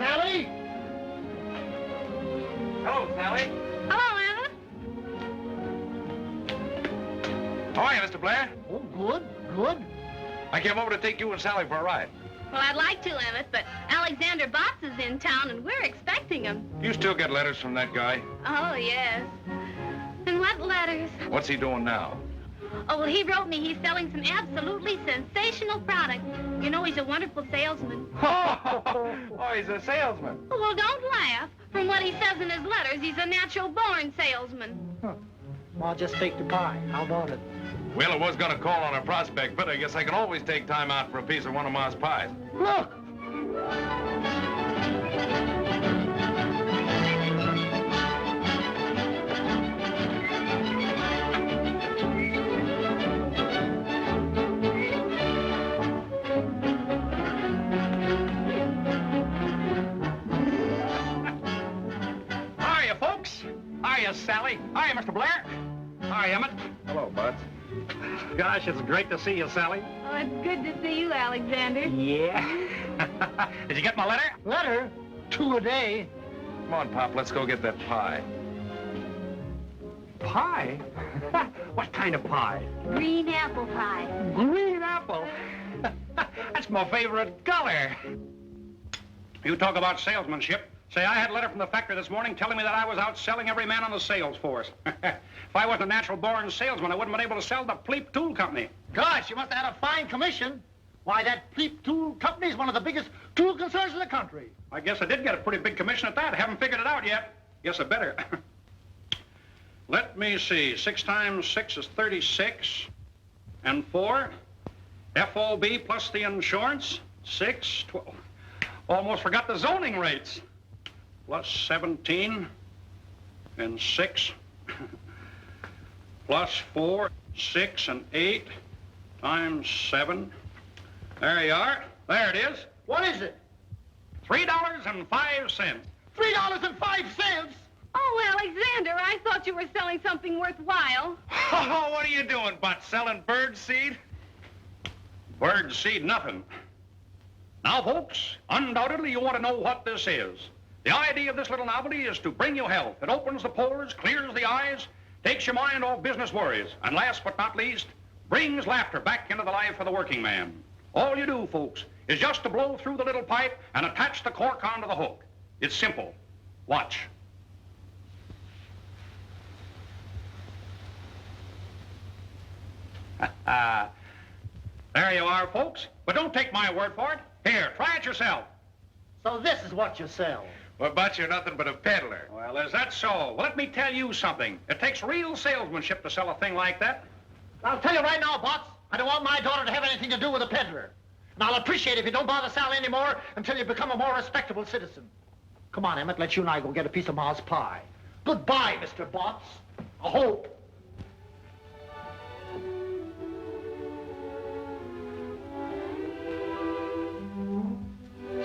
Sally? Hello, Sally. Hello, Emmett. How are you, Mr. Blair? Oh, good, good. I came over to take you and Sally for a ride. Well, I'd like to, Emmett, but Alexander Botts is in town, and we're expecting him. You still get letters from that guy? Oh, yes. And what letters? What's he doing now? Oh, well, he wrote me he's selling some absolutely sensational product. You know, he's a wonderful salesman. Oh, he's a salesman. Oh, well, don't laugh. From what he says in his letters, he's a natural-born salesman. Well, I'll just take the pie. How about it? Well, I was going to call on a prospect, but I guess I can always take time out for a piece of one of Ma's pies. Look! Hiya, folks. Hiya, Sally. Hiya, Mr. Blair. Hi, Emmett. Hello, Bud. Gosh, it's great to see you, Sally. Oh, it's good to see you, Alexander. Yeah. Did you get my letter? Letter? 2 a day. Come on, Pop, let's go get that pie. Pie? What kind of pie? Green apple pie. Green apple. That's my favorite color. You talk about salesmanship. Say, I had a letter from the factory this morning telling me that I was out selling every man on the sales force. If I wasn't a natural-born salesman, I wouldn't have been able to sell the Pleep Tool Company. Gosh, you must have had a fine commission. Why, that Pleep Tool Company is one of the biggest tool concerns in the country. I guess I did get a pretty big commission at that. I haven't figured it out yet. Guess I better. Let me see. 6 times 6 is 36. And 4. FOB plus the insurance. 6, 12. Almost forgot the zoning rates. Plus 17. And 6. Plus 4, 6, and 8. Times 7. There you are. There it is. What is it? $3.05. $3.05? Oh, Alexander, I thought you were selling something worthwhile. Oh, what are you doing, Bud? Selling bird seed? Bird seed, nothing. Now, folks, undoubtedly you want to know what this is. The idea of this little novelty is to bring you health. It opens the pores, clears the eyes, takes your mind off business worries, and last but not least, brings laughter back into the life of the working man. All you do, folks, is just to blow through the little pipe and attach the cork onto the hook. It's simple. Watch. There you are, folks. But don't take my word for it. Here, try it yourself. So this is what you sell. Well, but you're nothing but a peddler. Well, is that so? Well, let me tell you something. It takes real salesmanship to sell a thing like that. I'll tell you right now, Botts, I don't want my daughter to have anything to do with a peddler. And I'll appreciate it if you don't bother Sally anymore until you become a more respectable citizen. Come on, Emmett, let you and I go get a piece of Ma's pie. Goodbye, Mr. Botts. I hope.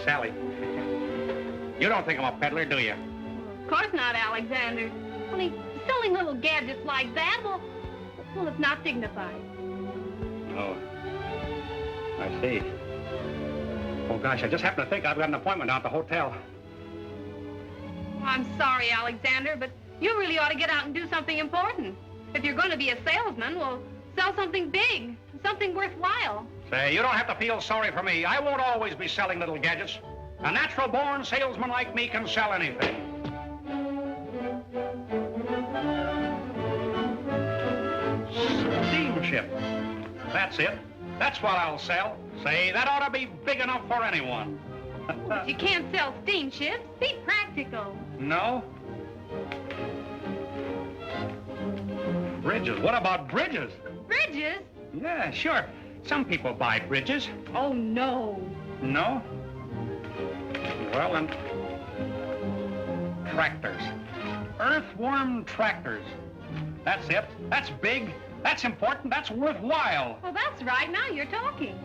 Sally, you don't think I'm a peddler, do you? Of course not, Alexander. Only selling little gadgets like that, well, it's not dignified. Oh, I see. Oh, gosh, I just happened to think I've got an appointment down at the hotel. Well, I'm sorry, Alexander, but you really ought to get out and do something important. If you're going to be a salesman, well, sell something big, something worthwhile. Say, you don't have to feel sorry for me. I won't always be selling little gadgets. A natural-born salesman like me can sell anything. Steamship. That's it. That's what I'll sell. Say, that ought to be big enough for anyone. But you can't sell steamships. Be practical. No? Bridges. What about bridges? Bridges? Yeah, sure. Some people buy bridges. Oh, no. No? Well, then, tractors. Earthworm tractors. That's it. That's big. That's important. That's worthwhile. Well, that's right. Now you're talking.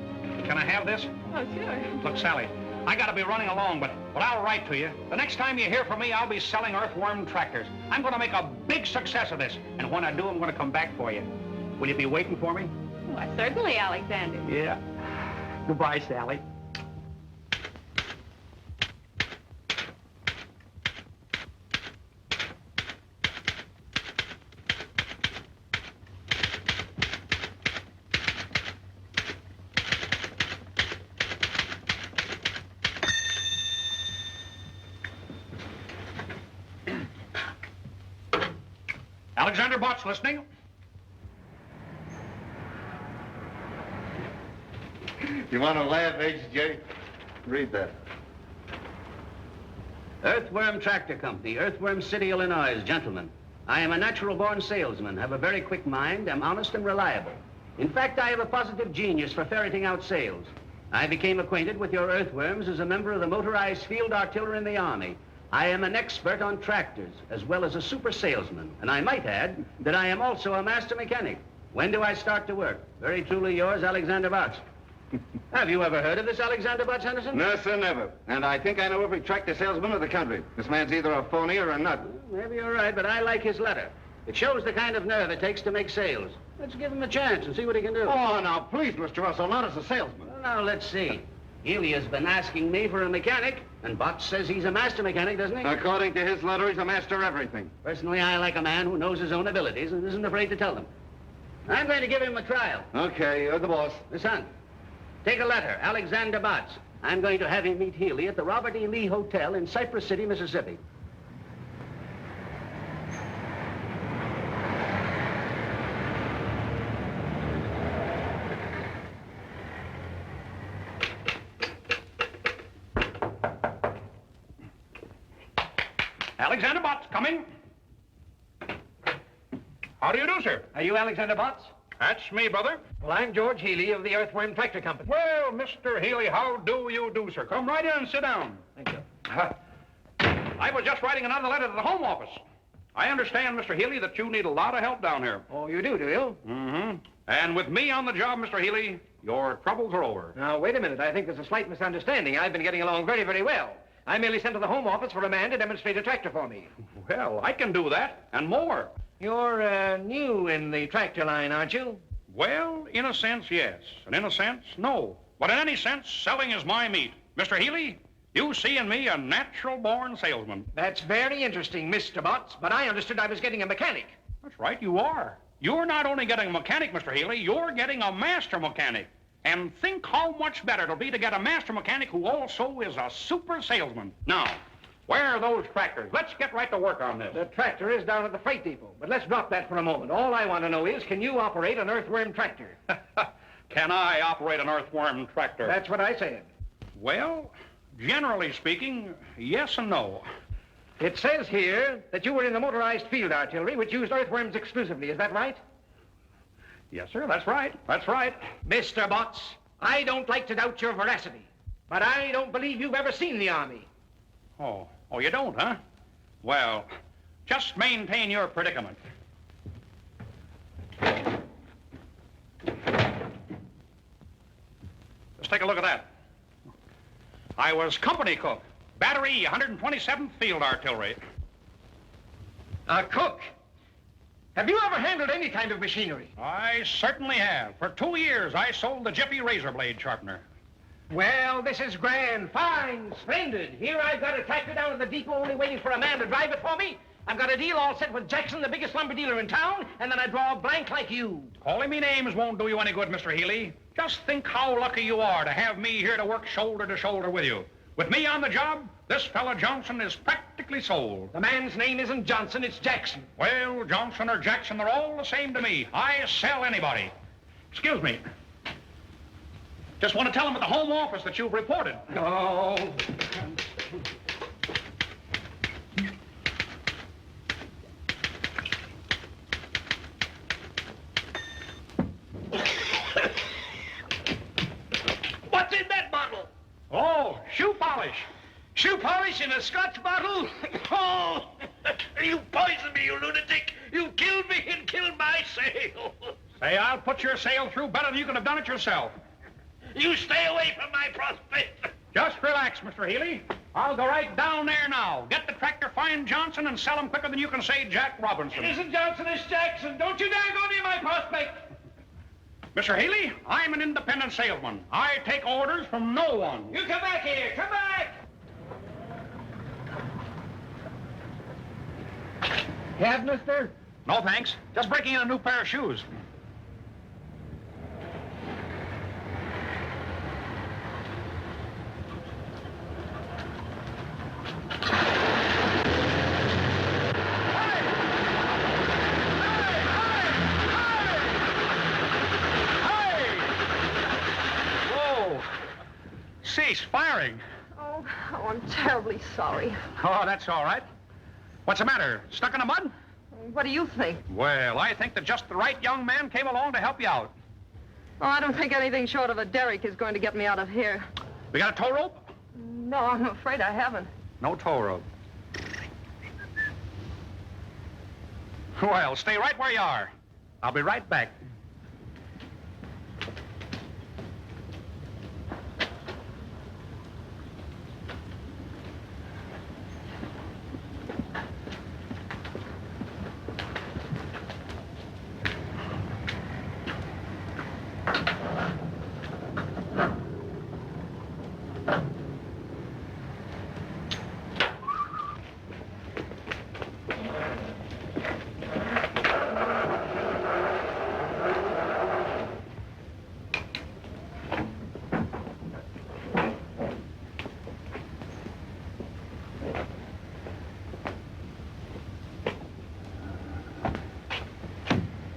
Can I have this? Oh, sure. Look, Sally, I gotta be running along, but I'll write to you. The next time you hear from me, I'll be selling earthworm tractors. I'm gonna make a big success of this, and when I do, I'm gonna come back for you. Will you be waiting for me? Why, certainly, Alexander. Yeah. Goodbye, Sally. Alexander Bott's listening. You want to laugh, H.J.? Read that. Earthworm Tractor Company, Earthworm City, Illinois. Gentlemen, I am a natural-born salesman, have a very quick mind, am honest and reliable. In fact, I have a positive genius for ferreting out sales. I became acquainted with your earthworms as a member of the motorized field artillery in the Army. I am an expert on tractors, as well as a super salesman. And I might add that I am also a master mechanic. When do I start to work? Very truly yours, Alexander Botts. Have you ever heard of this Alexander Botts, Henderson? No, sir, never. And I think I know every tractor salesman of the country. This man's either a phony or a nut. Well, maybe you're right, but I like his letter. It shows the kind of nerve it takes to make sales. Let's give him a chance and see what he can do. Oh, now, please, Mr. Russell, not as a salesman. Well, now, let's see. Healy has been asking me for a mechanic, and Botts says he's a master mechanic, doesn't he? According to his letter, he's a master of everything. Personally, I like a man who knows his own abilities and isn't afraid to tell them. I'm going to give him a trial. Okay, you're the boss. Son, take a letter, Alexander Botts. I'm going to have him meet Healy at the Robert E. Lee Hotel in Cypress City, Mississippi. Alexander Botts, coming. How do you do, sir? Are you Alexander Botts? That's me, brother. Well, I'm George Healy of the Earthworm Tractor Company. Well, Mr. Healy, how do you do, sir? Come right in and sit down. Thank you. I was just writing another letter to the Home Office. I understand, Mr. Healy, that you need a lot of help down here. Oh, you do you? Mm-hmm. And with me on the job, Mr. Healy, your troubles are over. Now, wait a minute. I think there's a slight misunderstanding. I've been getting along very, very well. I merely sent to the Home Office for a man to demonstrate a tractor for me. Well, I can do that, and more. You're, new in the tractor line, aren't you? Well, in a sense, yes. And in a sense, no. But in any sense, selling is my meat. Mr. Healy, you see in me a natural-born salesman. That's very interesting, Mr. Botts, but I understood I was getting a mechanic. That's right, you are. You're not only getting a mechanic, Mr. Healy, you're getting a master mechanic. And think how much better it'll be to get a master mechanic who also is a super salesman. Now, where are those tractors? Let's get right to work on this. The tractor is down at the freight depot, but let's drop that for a moment. All I want to know is, can you operate an earthworm tractor? Can I operate an earthworm tractor? That's what I said. Well, generally speaking, yes and no. It says here that you were in the motorized field artillery, which used earthworms exclusively. Is that right? Yes, sir, that's right. That's right. Mr. Botts, I don't like to doubt your veracity, but I don't believe you've ever seen the Army. Oh, you don't, huh? Well, just maintain your predicament. Let's take a look at that. I was company cook, battery 127th Field Artillery. A cook? Have you ever handled any kind of machinery? I certainly have. For 2 years, I sold the Jiffy razor blade sharpener. Well, this is grand, fine, splendid. Here I've got a tractor down at the depot only waiting for a man to drive it for me. I've got a deal all set with Jackson, the biggest lumber dealer in town, and then I draw a blank like you. Calling me names won't do you any good, Mr. Healy. Just think how lucky you are to have me here to work shoulder to shoulder with you. With me on the job, this fella Johnson is practically sold. The man's name isn't Johnson, it's Jackson. Well, Johnson or Jackson, they're all the same to me. I sell anybody. Excuse me. Just want to tell them at the Home Office that you've reported. Oh. What's in that bottle? Oh, shoe polish. Shoe polish in a Scotch bottle? Oh, you poisoned me, you lunatic. You killed me and killed my sale. Say, I'll put your sale through better than you could have done it yourself. You stay away from my prospect. Just relax, Mr. Healy. I'll go right down there now. Get the tractor, find Johnson, and sell him quicker than you can say Jack Robinson. It isn't Johnson, it's Jackson. Don't you dare go near my prospect. Mr. Healy, I'm an independent salesman. I take orders from no one. You come back here, come back. Have, mister? No, thanks. Just breaking in a new pair of shoes. cease firing. Oh, I'm terribly sorry. Oh, that's all right. What's the matter? Stuck in the mud? What do you think? Well, I think that just the right young man came along to help you out. Oh, I don't think anything short of a derrick is going to get me out of here. We got a tow rope? No, I'm afraid I haven't. No tow rope. Well, stay right where you are. I'll be right back.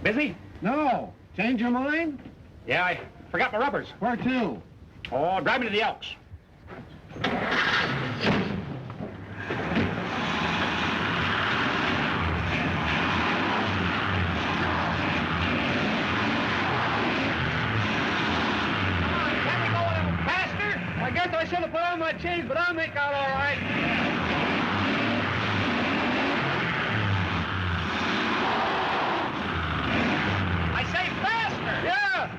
Busy? No. Change your mind? Yeah, I forgot my rubbers. Where to? Oh, drive me to the Elks. I guess I should have put on my chains, but I'll make out all right. I say faster! Yeah!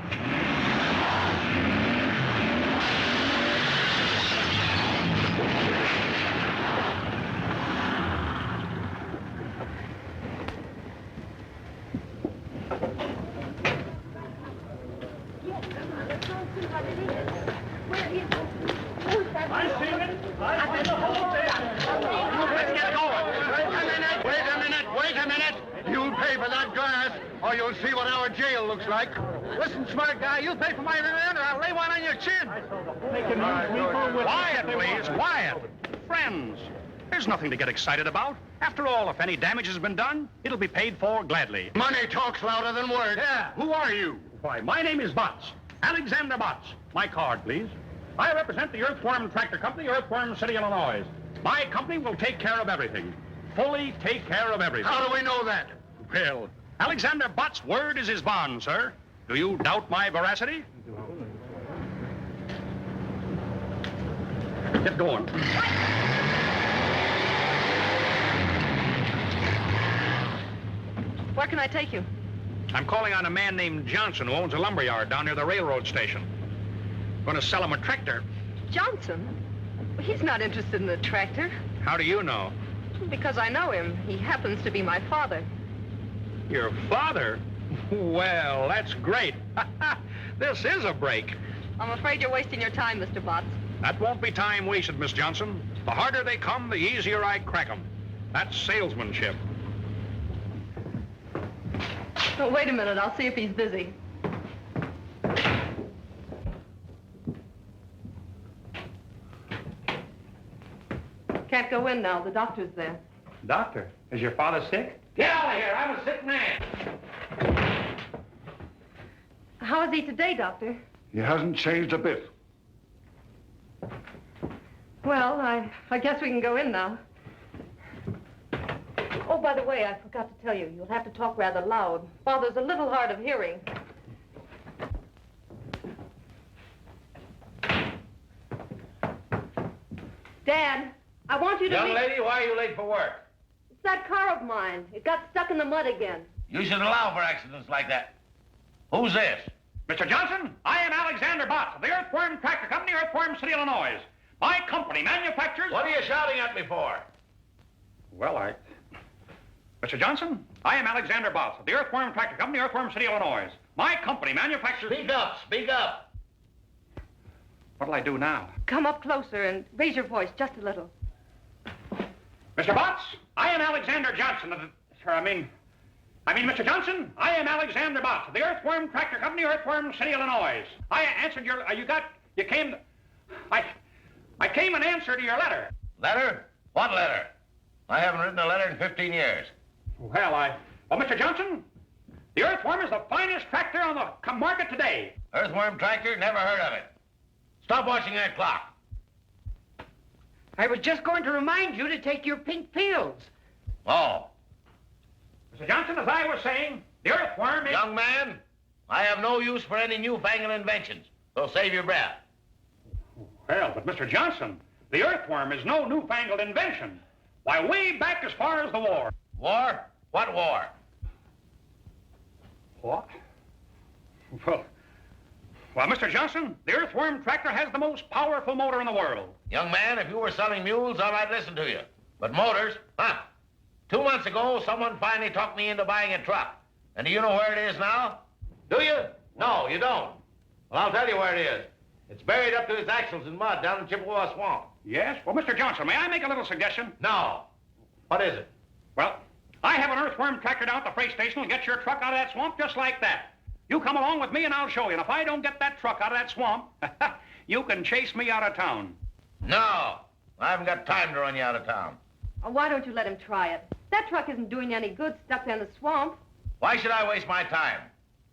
Wait a minute. You'll pay for that glass, or you'll see what our jail looks like. Listen, smart guy, you pay for my rear end, or I'll lay one on your chin. Quiet, please, quiet. Friends, there's nothing to get excited about. After all, if any damage has been done, it'll be paid for gladly. Money talks louder than words. Yeah. Who are you? Why, my name is Botts. Alexander Botts. My card, please. I represent the Earthworm Tractor Company, Earthworm City, Illinois. My company will take care of everything. Fully take care of everything. How do we know that? Well, Alexander Botts' word is his bond, sir. Do you doubt my veracity? Get going. Where can I take you? I'm calling on a man named Johnson who owns a lumberyard down near the railroad station. Going to sell him a tractor. Johnson? He's not interested in the tractor. How do you know? Because I know him. He happens to be my father. Your father? Well, that's great. This is a break. I'm afraid you're wasting your time, Mr. Botts. That won't be time wasted, Miss Johnson. The harder they come, the easier I crack them. That's salesmanship. Oh, wait a minute. I'll see if he's busy. Can't go in now. The doctor's there. Doctor, is your father sick? Get out of here. I'm a sick man. How is he today, Doctor? He hasn't changed a bit. Well, I guess we can go in now. Oh, by the way, I forgot to tell you. You'll have to talk rather loud. Father's a little hard of hearing. Dad, I want you to Young lady, why are you late for work? It's that car of mine. It got stuck in the mud again. You should allow for accidents like that. Who's this? Mr. Johnson, I am Alexander Botts of the Earthworm Tractor Company, Earthworm City, Illinois. My company manufactures... What are you shouting at me for? Well, Mr. Johnson, I am Alexander Botts of the Earthworm Tractor Company, Earthworm City, Illinois. My company manufactures... Speak up, speak up. What'll I do now? Come up closer and raise your voice just a little. Mr. Botts, I am Alexander Johnson of the... Sir, I mean, Mr. Johnson, I am Alexander Botts of the Earthworm Tractor Company, Earthworm City, Illinois. I answered your... I came in answer to your letter. Letter? What letter? I haven't written a letter in 15 years. Well, Mr. Johnson, the Earthworm is the finest tractor on the market today. Earthworm Tractor? Never heard of it. Stop watching that clock. I was just going to remind you to take your pink pills. Oh. Mr. Johnson, as I was saying, the earthworm is... Young man, I have no use for any newfangled inventions, so save your breath. Well, but Mr. Johnson, the earthworm is no newfangled invention. Why, way back as far as the war. War? What war? What? Well, Mr. Johnson, the Earthworm Tractor has the most powerful motor in the world. Young man, if you were selling mules, I might listen to you. But motors, huh? 2 months ago, someone finally talked me into buying a truck. And do you know where it is now? Do you? No, you don't. Well, I'll tell you where it is. It's buried up to its axles in mud down in Chippewa Swamp. Yes? Well, Mr. Johnson, may I make a little suggestion? No. What is it? Well, I have an Earthworm Tractor down at the freight station will get your truck out of that swamp just like that. You come along with me and I'll show you. And if I don't get that truck out of that swamp, you can chase me out of town. No. I haven't got time to run you out of town. Oh, why don't you let him try it? That truck isn't doing you any good stuck there in the swamp. Why should I waste my time?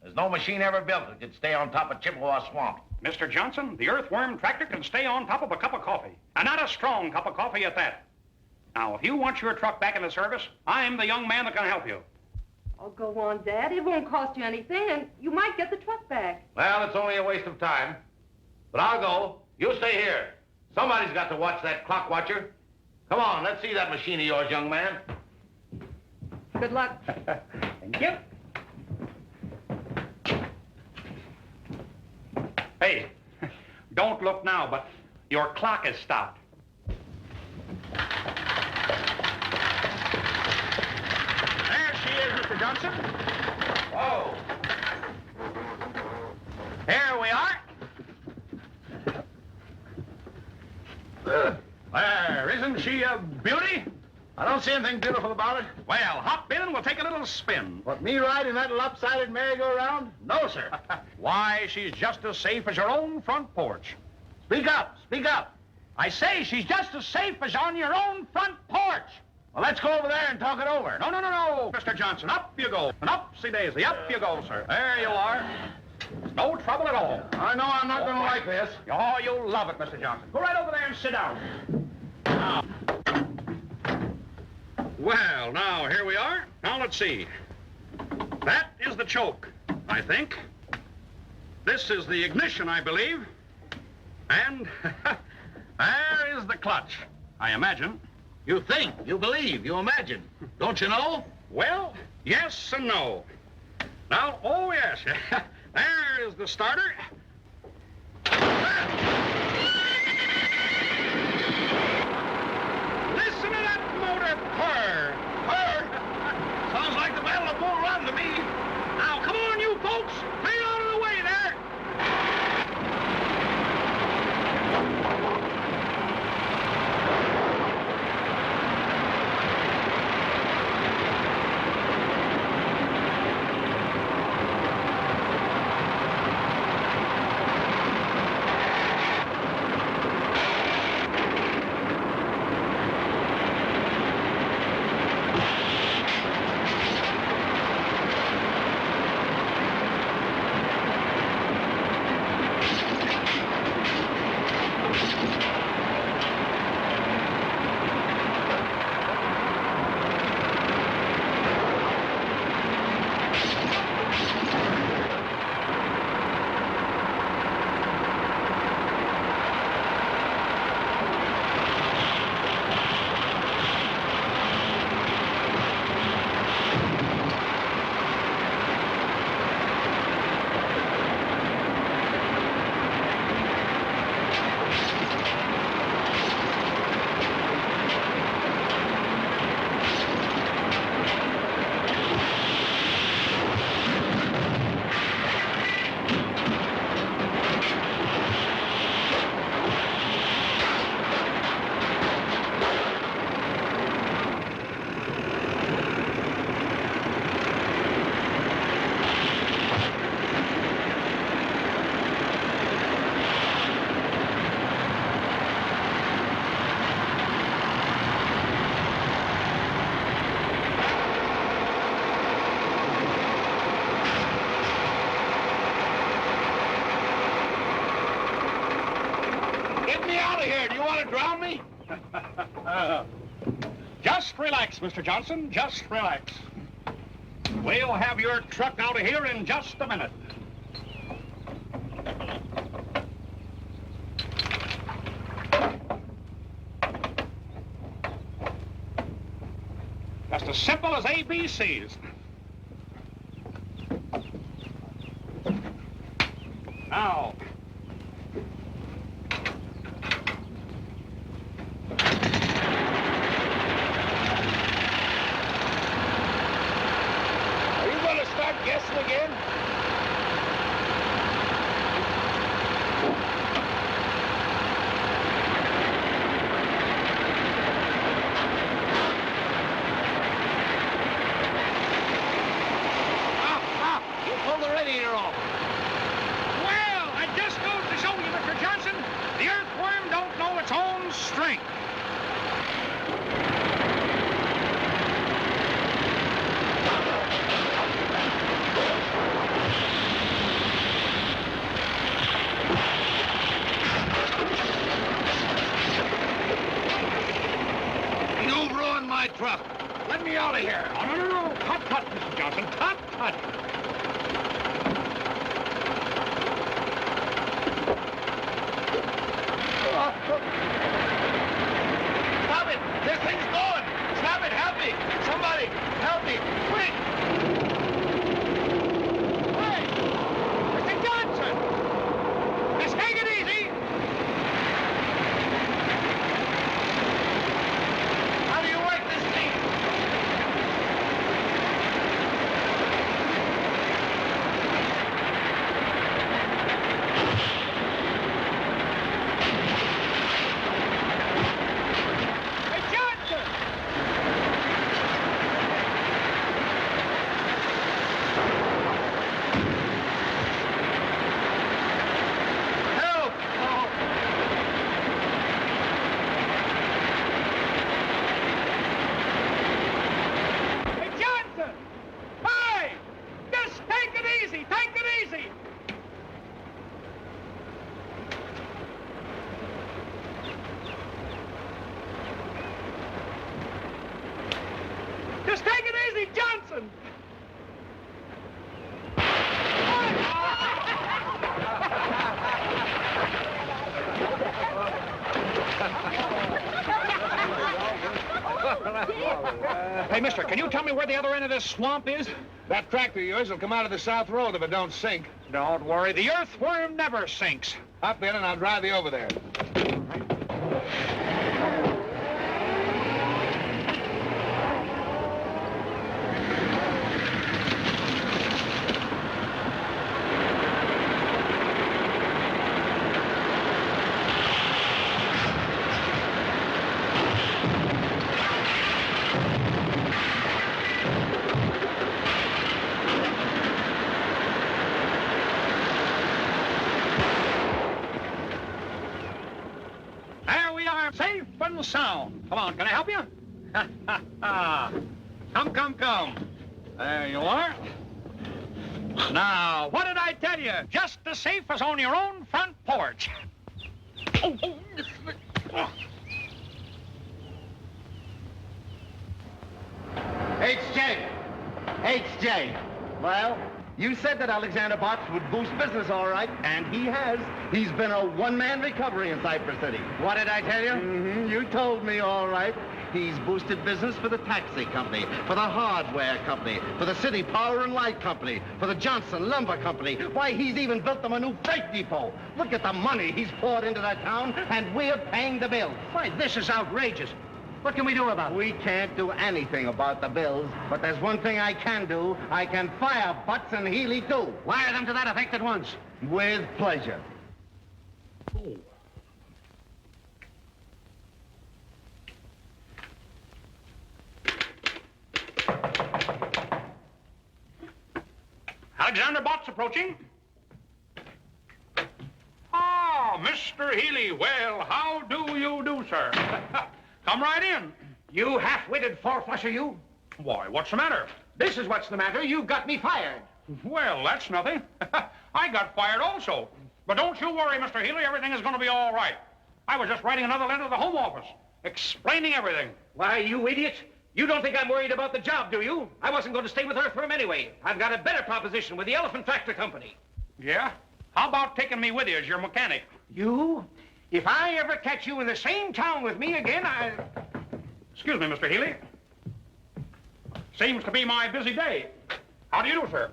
There's no machine ever built that could stay on top of Chippewa Swamp. Mr. Johnson, the Earthworm Tractor can stay on top of a cup of coffee. And not a strong cup of coffee at that. Now, if you want your truck back in the service, I'm the young man that can help you. Oh, go on, Dad. It won't cost you anything, and you might get the truck back. Well, it's only a waste of time. But I'll go. You stay here. Somebody's got to watch that clock watcher. Come on, let's see that machine of yours, young man. Good luck. Thank you. Hey, don't look now, but your clock is stopped. There she is, Mr. Johnson. Oh. Here we are. There, isn't she a beauty? I don't see anything beautiful about it. Well, hop in and we'll take a little spin. What, me riding that lopsided merry-go-round? No, sir. Why, she's just as safe as your own front porch. Speak up, speak up. I say she's just as safe as on your own front porch. Well, let's go over there and talk it over. No, Mr. Johnson, up you go. And upsy-daisy, up you go, sir. There you are. No trouble at all. I know I'm not going to like this. Oh, you'll love it, Mr. Johnson. Go right over there and sit down. Now. Well, now, here we are. Now, let's see. That is the choke, I think. This is the ignition, I believe. And there is the clutch, I imagine. You think, you believe, you imagine. Don't you know? Well, yes and no. Now, oh, yes. There is the starter. Listen to that motor purr. Purr? Sounds like the Battle of Bull Run to me. Now, come on, you folks. Clear out of the way there. Get me out of here. Do you want to drown me? Just relax, Mr. Johnson. Just relax. We'll have your truck out of here in just a minute. Just as simple as ABCs. Now. Are you going to start guessing again? You pulled the radiator off. Well, that just goes to show you, Mr. Johnson, the earthworm don't know its own strength. You ruined my truck. Let me out of here. Oh, no. Cut, Mr. Johnson. Cut. Stop it! This thing's going! Stop it! Help me! Somebody! Help me! Quick! Hey! Mr. Johnson! Just take it easy! How do you work this thing? Hey, Johnson! Help! Hey, Johnson! Hey! Just take it easy! Take it easy! Just take it easy, Johnson! Hey, mister, can you tell me where the other end of this swamp is? That tractor of yours will come out of the south road if it don't sink. Don't worry, the earthworm never sinks. Hop in and I'll drive you over there. There we are, safe and sound. Come on, can I help you? Come. There you are. Now, what did I tell you? Just as safe as on your own front porch. H.J. Well, you said that Alexander Botts would boost business all right, and he has. He's been a one-man recovery in Cypress City. What did I tell you? Mm-hmm. You told me all right. He's boosted business for the taxi company, for the hardware company, for the city power and light company, for the Johnson Lumber Company. Why, he's even built them a new freight depot. Look at the money he's poured into that town, and we're paying the bills. Why, this is outrageous. What can we do about it? We can't do anything about the bills, but there's one thing I can do. I can fire Butts and Healy, too. Wire them to that effect at once. With pleasure. Alexander Botts approaching. Ah, Mr. Healy. Well, how do you do, sir? Come right in. You half-witted four-flusher, you. Why, what's the matter? This is what's the matter. You've got me fired. Well, that's nothing. I got fired also. But don't you worry, Mr. Healy. Everything is going to be all right. I was just writing another letter to the Home Office. explaining everything. Why, you idiot. You don't think I'm worried about the job, do you? I wasn't going to stay with Earthworm anyway. I've got a better proposition with the Elephant Tractor Company. Yeah? How about taking me with you as your mechanic? You? If I ever catch you in the same town with me again, Excuse me, Mr. Healy. Seems to be my busy day. How do you do, sir?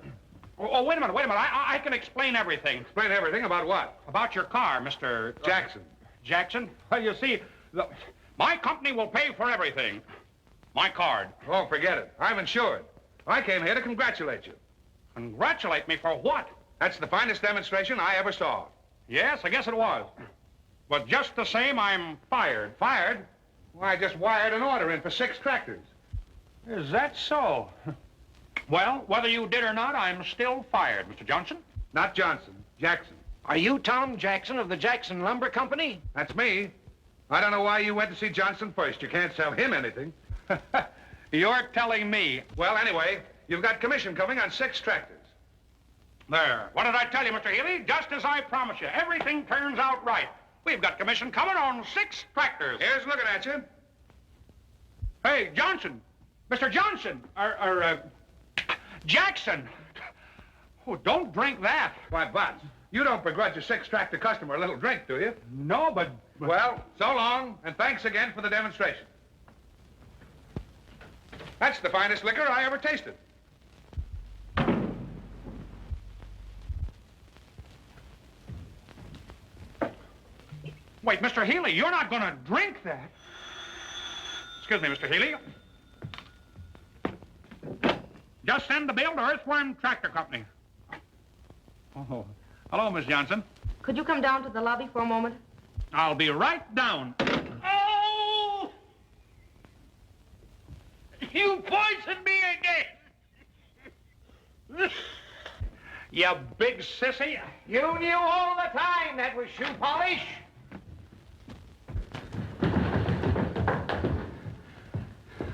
Oh, wait a minute. I can explain everything. Explain everything about what? About your car, Mr. Jackson. Jackson? Well, you see, my company will pay for everything. My card. Oh, forget it. I'm insured. I came here to congratulate you. Congratulate me for what? That's the finest demonstration I ever saw. Yes, I guess it was. But just the same, I'm fired. Fired? Why, I just wired an order in for 6 tractors. Is that so? Well, whether you did or not, I'm still fired, Mr. Johnson. Not Johnson, Jackson. are you Tom Jackson of the Jackson Lumber Company? That's me. I don't know why you went to see Johnson first. You can't sell him anything. You're telling me. Well, anyway, you've got commission coming on 6 tractors. There. What did I tell you, Mr. Healy? Just as I promised you. Everything turns out right. We've got commission coming on 6 tractors. Here's looking at you. Hey, Johnson. Mr. Johnson. Jackson. Oh, don't drink that. Why, Butts, you don't begrudge a 6 tractor customer a little drink, do you? No, but... Well, so long, and thanks again for the demonstration. That's the finest liquor I ever tasted. Wait, Mr. Healy, you're not going to drink that. Excuse me, Mr. Healy. Just send the bill to Earthworm Tractor Company. Oh, hello, Miss Johnson. Could you come down to the lobby for a moment? I'll be right down. Oh! You poisoned me again! You big sissy. You knew all the time that was shoe polish.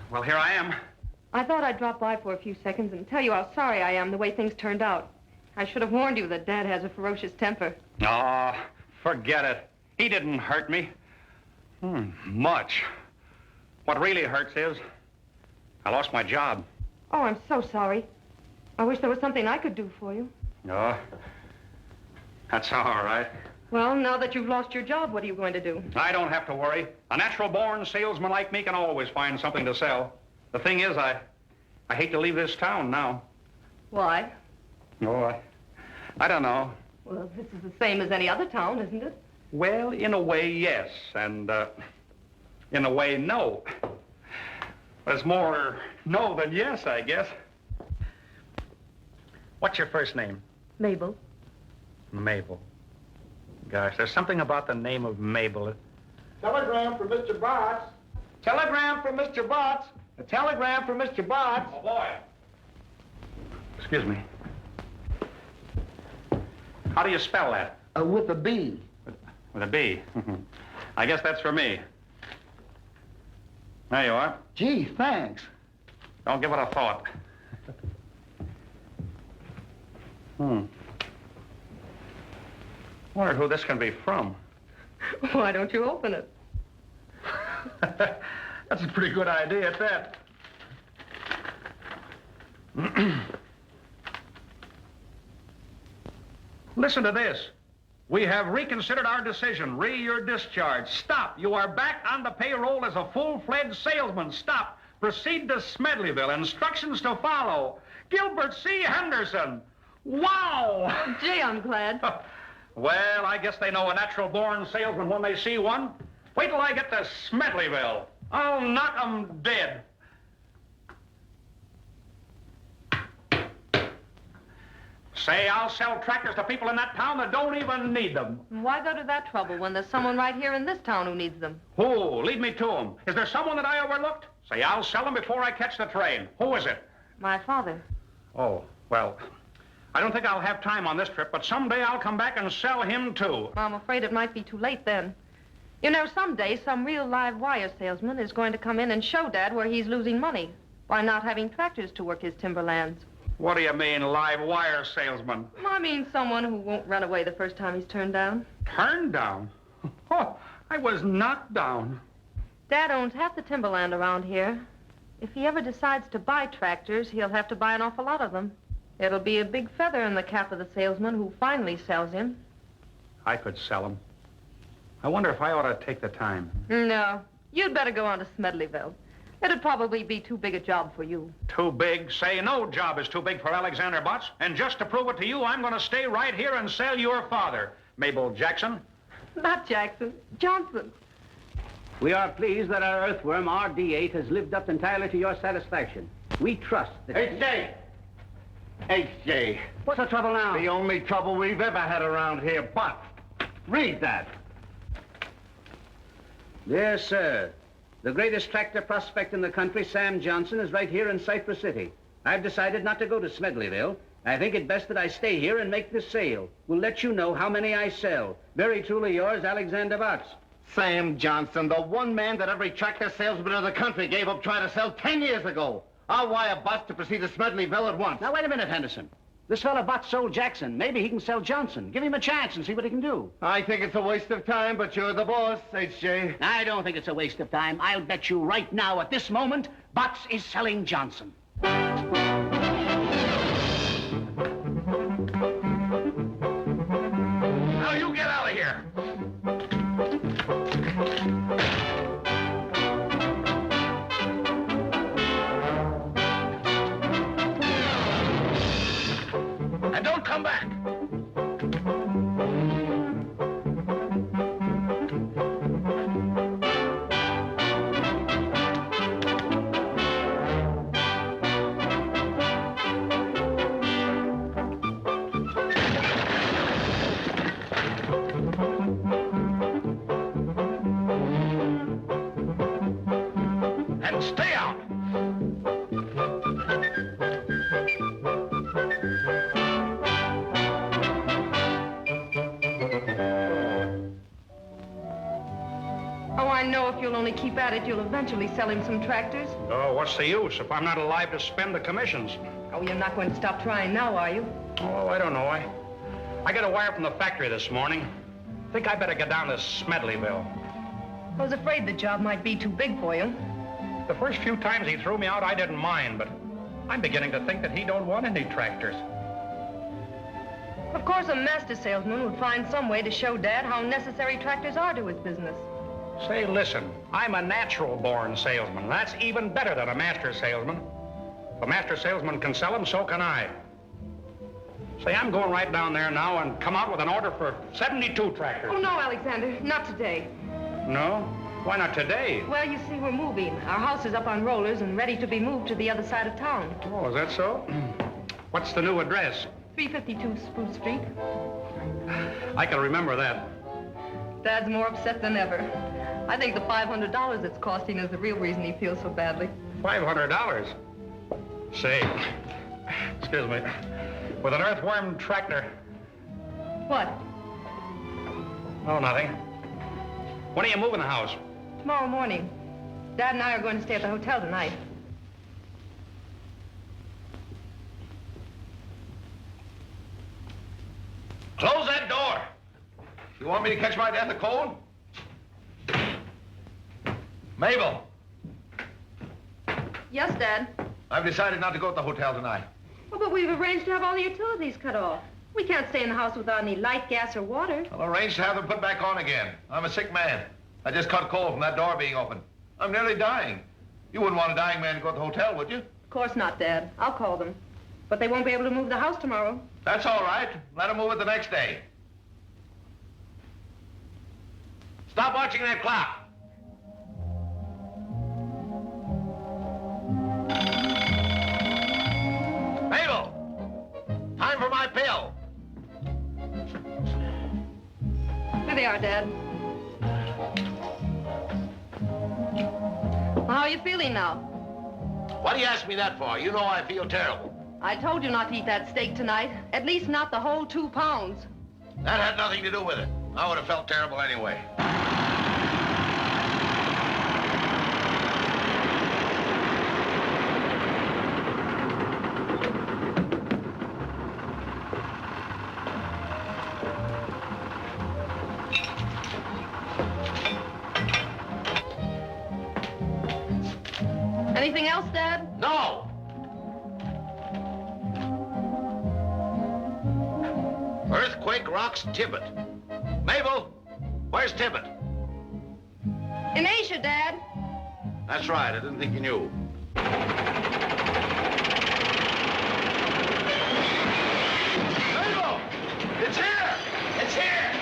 Well, here I am. I thought I'd drop by for a few seconds and tell you how sorry I am the way things turned out. I should have warned you that Dad has a ferocious temper. Oh, forget it. He didn't hurt me. Much. What really hurts is I lost my job. Oh, I'm so sorry. I wish there was something I could do for you. Oh, that's all right. Well, now that you've lost your job, what are you going to do? I don't have to worry. A natural-born salesman like me can always find something to sell. The thing is, I hate to leave this town now. Why? Oh, I don't know. Well, this is the same as any other town, isn't it? Well, in a way, yes, and in a way, no. But it's more no than yes, I guess. What's your first name? Mabel. Mabel. Gosh, there's something about the name of Mabel. Telegram from Mr. Botts. Telegram from Mr. Botts. A telegram from Mr. Botts. Oh, boy. Excuse me. How do you spell that? With a B. With a B. I guess that's for me. There you are. Gee, thanks. Don't give it a thought. Wonder who this can be from. Why don't you open it? That's a pretty good idea at that. Listen to this. We have reconsidered our decision. You're discharged. Stop. You are back on the payroll as a full-fledged salesman. Stop. Proceed to Smedleyville. Instructions to follow. Gilbert C. Henderson. Wow! Gee, I'm glad. Well, I guess they know a natural-born salesman when they see one. Wait till I get to Smedleyville. I'll knock 'em dead. Say, I'll sell tractors to people in that town that don't even need them. Why go to that trouble when there's someone right here in this town who needs them? Oh, lead me to them. Is there someone that I overlooked? Say, I'll sell them before I catch the train. Who is it? My father. Oh, well, I don't think I'll have time on this trip, but someday I'll come back and sell him, too. I'm afraid it might be too late then. You know, someday some real live wire salesman is going to come in and show Dad where he's losing money by not having tractors to work his timberlands. What do you mean, live wire salesman? I mean someone who won't run away the first time he's turned down. Turned down? Oh, I was knocked down. Dad owns half the timberland around here. If he ever decides to buy tractors, he'll have to buy an awful lot of them. It'll be a big feather in the cap of the salesman who finally sells him. I could sell them. I wonder if I ought to take the time. No, you'd better go on to Smedleyville. It'd probably be too big a job for you. Too big? Say no job is too big for Alexander Butts. And just to prove it to you, I'm going to stay right here and sell your father, Mabel Jackson. Not Jackson, Johnson. We are pleased that our earthworm, RD8, has lived up entirely to your satisfaction. We trust that... H.J. H.J. What's the trouble now? The only trouble we've ever had around here, Butts. Read that. Dear sir, the greatest tractor prospect in the country, Sam Johnson, is right here in Cypress City. I've decided not to go to Smedleyville. I think it best that I stay here and make this sale. We'll let you know how many I sell. Very truly yours, Alexander Butts. Sam Johnson, the one man that every tractor salesman in the country gave up trying to sell 10 years ago. I'll wire Butts to proceed to Smedleyville at once. Now, wait a minute, Henderson. This fella Butts sold Jackson. Maybe he can sell Johnson. Give him a chance and see what he can do. I think it's a waste of time, but you're the boss, H.J. I don't think it's a waste of time. I'll bet you right now, at this moment, Butts is selling Johnson. Now you get out of here. And don't come back. And stay out. Oh, I know if you'll only keep at it, you'll eventually sell him some tractors. Oh, what's the use if I'm not alive to spend the commissions? Oh, you're not going to stop trying now, are you? Oh, I don't know. I got a wire from the factory this morning. Think I better get down to Smedleyville. I was afraid the job might be too big for you. The first few times he threw me out, I didn't mind, but I'm beginning to think that he don't want any tractors. Of course, a master salesman would find some way to show Dad how necessary tractors are to his business. Say, listen, I'm a natural-born salesman. That's even better than a master salesman. If a master salesman can sell them, so can I. Say, I'm going right down there now and come out with an order for 72 tractors. Oh, no, Alexander, not today. No? Why not today? Well, you see, we're moving. Our house is up on rollers and ready to be moved to the other side of town. Oh, is that so? What's the new address? 352 Spruce Street. I can remember that. Dad's more upset than ever. I think the $500 it's costing is the real reason he feels so badly. $500? Say, excuse me, with an earthworm tractor. What? Oh, nothing. When are you moving the house? Tomorrow morning. Dad and I are going to stay at the hotel tonight. Close that door. You want me to catch my death of cold? Mabel, Yes, Dad. I've decided not to go to the hotel tonight. Oh, but we've arranged to have all the utilities cut off. We can't stay in the house without any light, gas, or water. I'll arrange to have them put back on again. I'm a sick man. I just caught cold from that door being open. I'm nearly dying. You wouldn't want a dying man to go to the hotel, would you? Of course not, Dad. I'll call them. But they won't be able to move the house tomorrow. That's all right. Let them move it the next day. Stop watching that clock. Mabel! Time for my pill. Here they are, Dad. Well, how are you feeling now? What do you ask me that for? You know I feel terrible. I told you not to eat that steak tonight. At least not the whole 2 pounds. That had nothing to do with it. I would have felt terrible anyway. Anything else, Dad? No! Earthquake rocks Tibbet. Mabel, where's Tibbet? In Asia, Dad. That's right, I didn't think you knew. Mabel! It's here! It's here!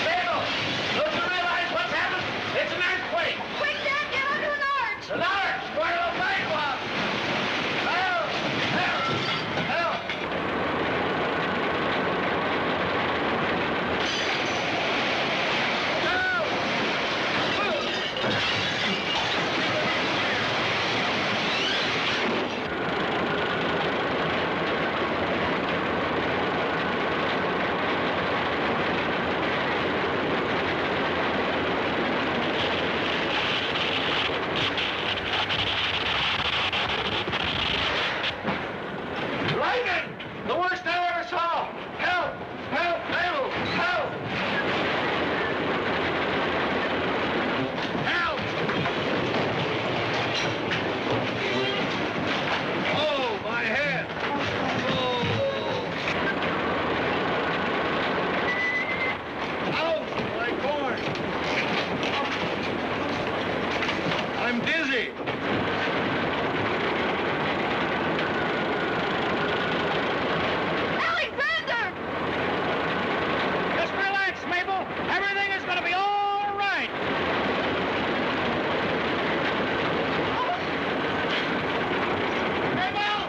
Mabel! Don't you realize what's happened? It's an earthquake! Quick, Dad, get under an arch! An arch! Where the plane was! Help! Help! Help! Lightning! The worst I ever saw! Help! Help! Mabel! Help! Help! Oh, my head! Oh! Ouch! My corn! I'm dizzy! Alexander! Just relax, Mabel. Everything is going to be all right. Mabel!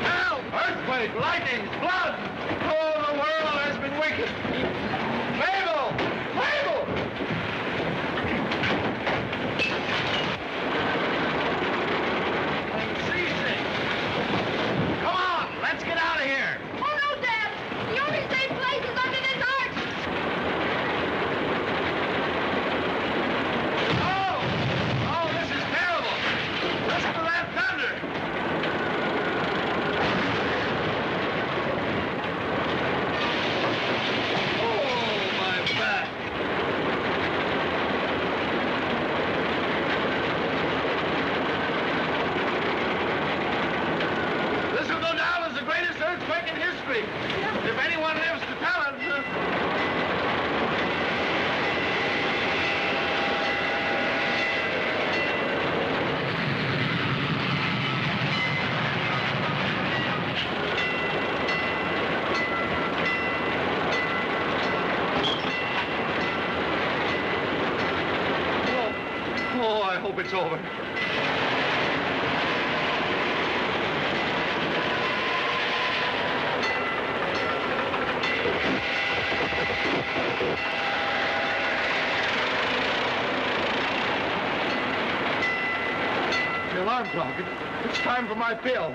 Help! Earthquake! Lightning! Flood! Oh, the world has been wicked! Mabel! Mabel! I'm seasick! Come on! Let's get out of here! Oh, no, Dad! The only safe place is under this arch! Oh! Oh, this is terrible! Listen to that thunder! Oh, my back! This will go down as the greatest earthquake in history. If anyone lives to tell it. Oh, I hope it's over. The alarm clock. It's time for my pill.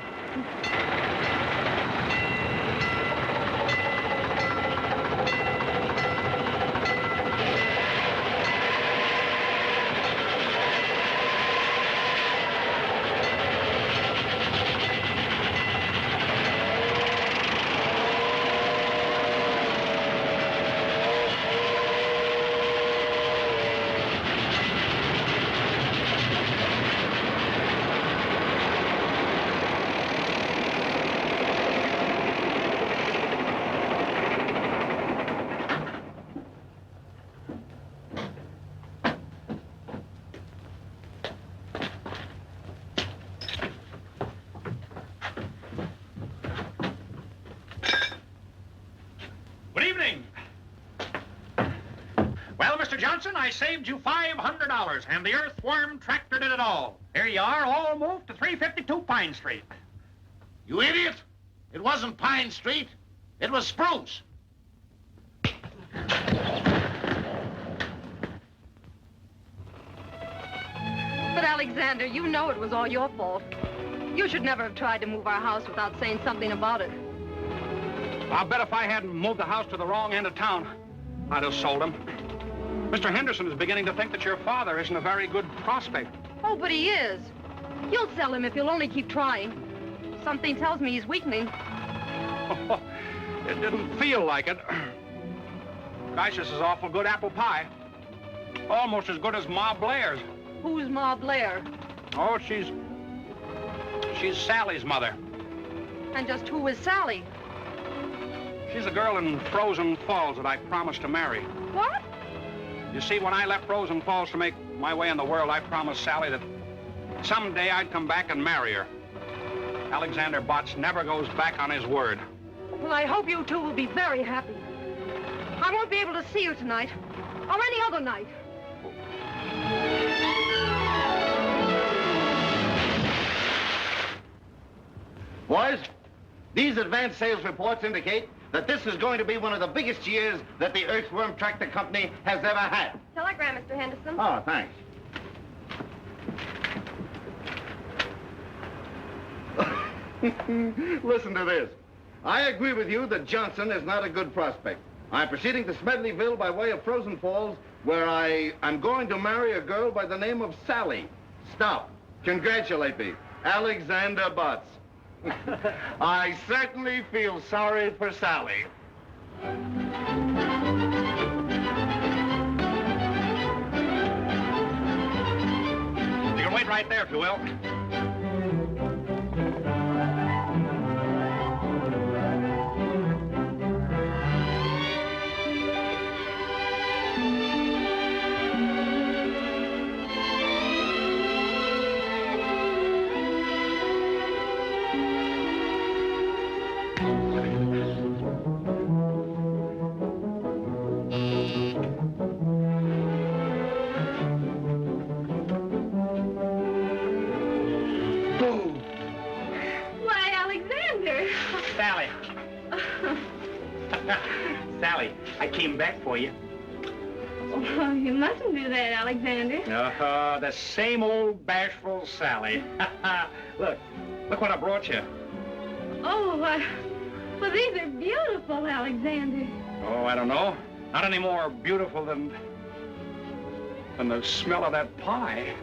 Good evening. Well, Mr. Johnson, I saved you $500, and the Earthworm Tractor did it all. Here you are, all moved to 352 Pine Street. You idiot! It wasn't Pine Street. It was Spruce. But, Alexander, you know it was all your fault. You should never have tried to move our house without saying something about it. I'll bet if I hadn't moved the house to the wrong end of town, I'd have sold him. Mr. Henderson is beginning to think that your father isn't a very good prospect. Oh, but he is. You'll sell him if you'll only keep trying. Something tells me he's weakening. It didn't feel like it. Gosh, this is awful good apple pie. Almost as good as Ma Blair's. Who's Ma Blair? Oh, she's Sally's mother. And just who is Sally? She's a girl in Frozen Falls that I promised to marry. What? You see, when I left Frozen Falls to make my way in the world, I promised Sally that someday I'd come back and marry her. Alexander Botts never goes back on his word. Well, I hope you two will be very happy. I won't be able to see you tonight, or any other night. Boys, these advance sales reports indicate that this is going to be one of the biggest years that the Earthworm Tractor Company has ever had. Telegram, Mr. Henderson. Oh, thanks. Listen to this. I agree with you that Johnson is not a good prospect. I'm proceeding to Smedleyville by way of Frozen Falls, where I'm going to marry a girl by the name of Sally. Stop. Congratulate me. Alexander Botts. I certainly feel sorry for Sally. You can wait right there, if you will. Why, Alexander. Sally. Sally, I came back for you. Oh, you mustn't do that, Alexander. The same old bashful Sally. Look what I brought you. Oh, well, these are beautiful, Alexander. Oh, I don't know. Not any more beautiful than the smell of that pie.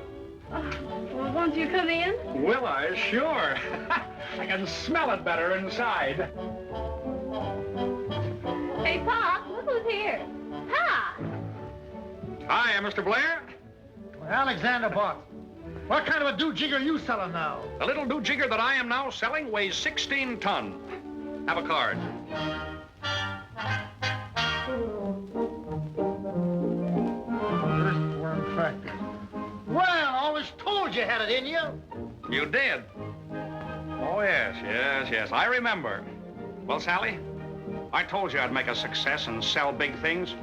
Well, won't you come in? Will I? Sure. I can smell it better inside. Hey, Pop, look who's here. Hi. Hi, Mr. Blair. Alexander Botts, what kind of a do-jigger are you selling now? The little do-jigger that I am now selling weighs 16 ton. Have a card. Earthworm Tractors. Well, I always told you had it in you. You did? Oh, yes. I remember. Well, Sally, I told you I'd make a success and sell big things,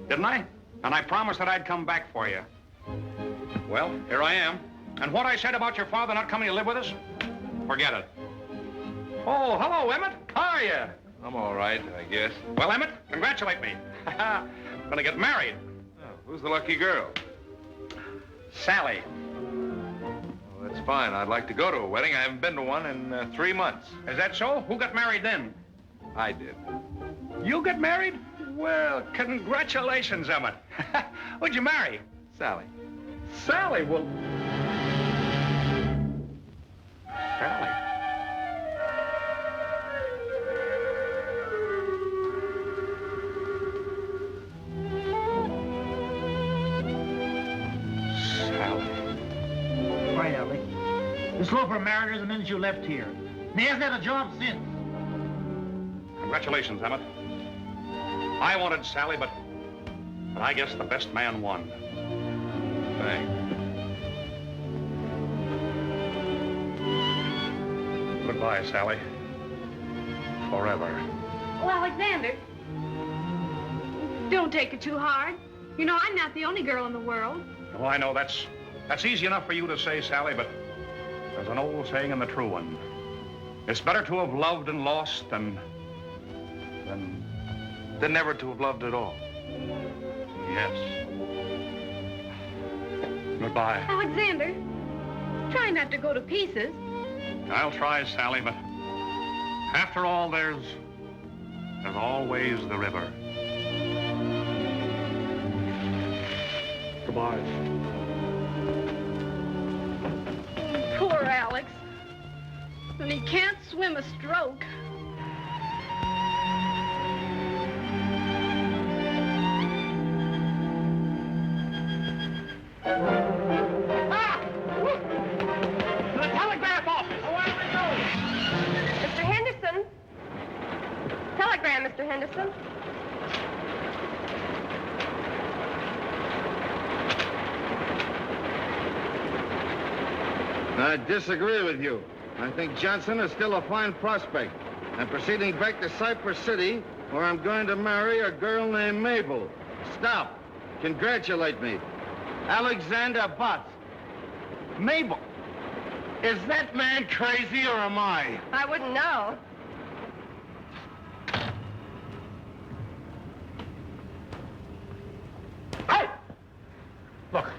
didn't I? And I promised that I'd come back for you. Well, here I am. And what I said about your father not coming to live with us, forget it. Oh, hello, Emmett. How are you? I'm all right, I guess. Well, Emmett, congratulate me. Gonna get married. Oh, who's the lucky girl? Sally. Well, that's fine. I'd like to go to a wedding. I haven't been to one in 3 months. Is that so? Who got married then? I did. You got married? Well, congratulations, Emmett. Who'd you marry? Sally. Sally, well... Sally. Why, Alec? This loafer married her the minute you left here. And he hasn't had a job since. Congratulations, Emmett. I wanted Sally, but I guess the best man won. Thanks. Goodbye, Sally. Forever. Well, Alexander, don't take it too hard. You know, I'm not the only girl in the world. Oh, I know that's easy enough for you to say, Sally, but there's an old saying and the true one. It's better to have loved and lost than never to have loved at all. yes. Goodbye. Alexander, try not to go to pieces. I'll try, Sally, but after all, there's always the river. Goodbye. Poor Alex. And he can't swim a stroke. am, Mr. Henderson. I disagree with you. I think Johnson is still a fine prospect. I'm proceeding back to Cypress City, where I'm going to marry a girl named Mabel. Stop. Congratulate me. Alexander Butts. Mabel, is that man crazy or am I? I wouldn't know. Hey! Look,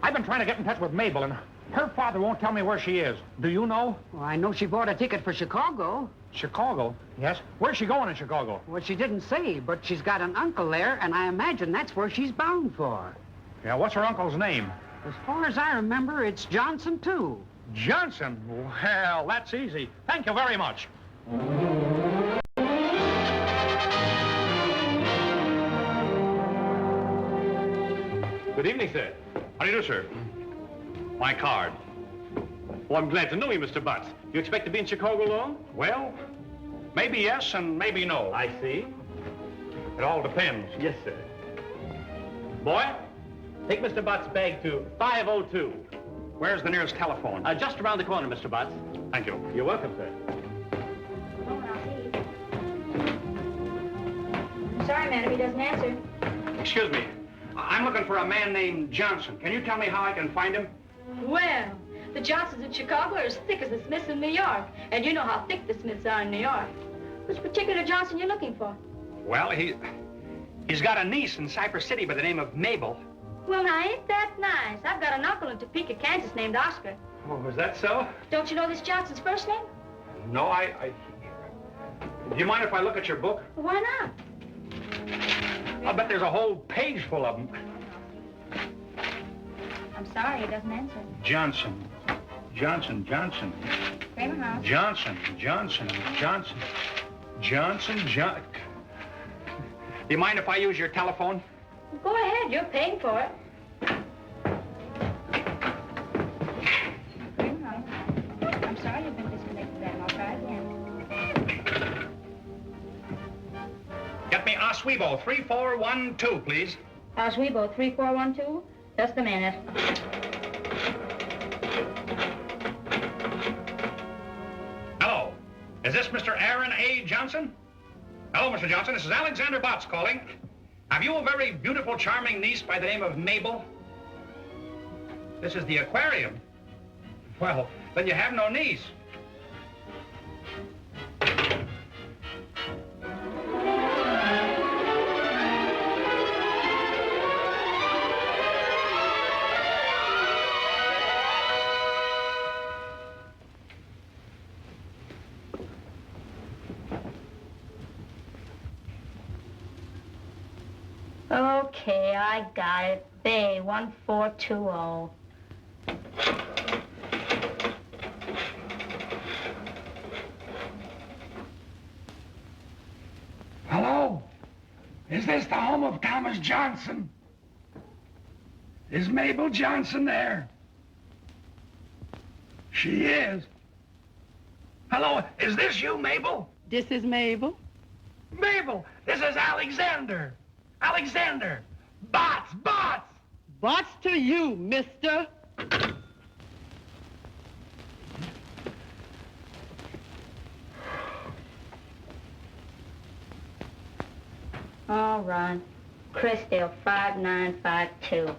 I've been trying to get in touch with Mabel, and her father won't tell me where she is. Do you know? Well, I know she bought a ticket for Chicago. Chicago? Yes. Where's she going in Chicago? Well, she didn't say, but she's got an uncle there, and I imagine that's where she's bound for. Yeah, what's her uncle's name? As far as I remember, it's Johnson, too. Johnson? Well, that's easy. Thank you very much. Good evening, sir. How do you do, sir? My card. Well, I'm glad to know you, Mr. Butts. You expect to be in Chicago long? Well, maybe yes and maybe no. I see. It all depends. Yes, sir. Boy, take Mr. Butts' bag to 502. Where's the nearest telephone? Just around the corner, Mr. Butts. Thank you. You're welcome, sir. Sorry, madam, he doesn't answer. Excuse me. I'm looking for a man named Johnson. Can you tell me how I can find him? Well, the Johnsons in Chicago are as thick as the Smiths in New York. And you know how thick the Smiths are in New York. Which particular Johnson you looking for? Well, he's got a niece in Cypress City by the name of Mabel. Well, now, ain't that nice? I've got an uncle in Topeka, Kansas named Oscar. Oh, is that so? Don't you know this Johnson's first name? No, Do you mind if I look at your book? Why not? I'll bet there's a whole page full of them. I'm sorry, he doesn't answer. Johnson. Kramer House. Johnson. Do you mind if I use your telephone? Go ahead, you're paying for it. Kramer House. I'm sorry you've been disconnected then. I'll try again. Get me Oswego 3412, please. Oswego 3412. Just a minute. Hello. Is this Mr. Aaron A. Johnson? Hello, Mr. Johnson. This is Alexander Botts calling. Have you a very beautiful, charming niece by the name of Mabel? This is the aquarium. Well, then you have no niece. Okay, I got it. Bay 1420. Hello? Is this the home of Thomas Johnson? Is Mabel Johnson there? She is. Hello, is this you, Mabel? This is Mabel. Mabel, this is Alexander. Alexander! Bots! What's to you, mister? All right. Crysdale 5952.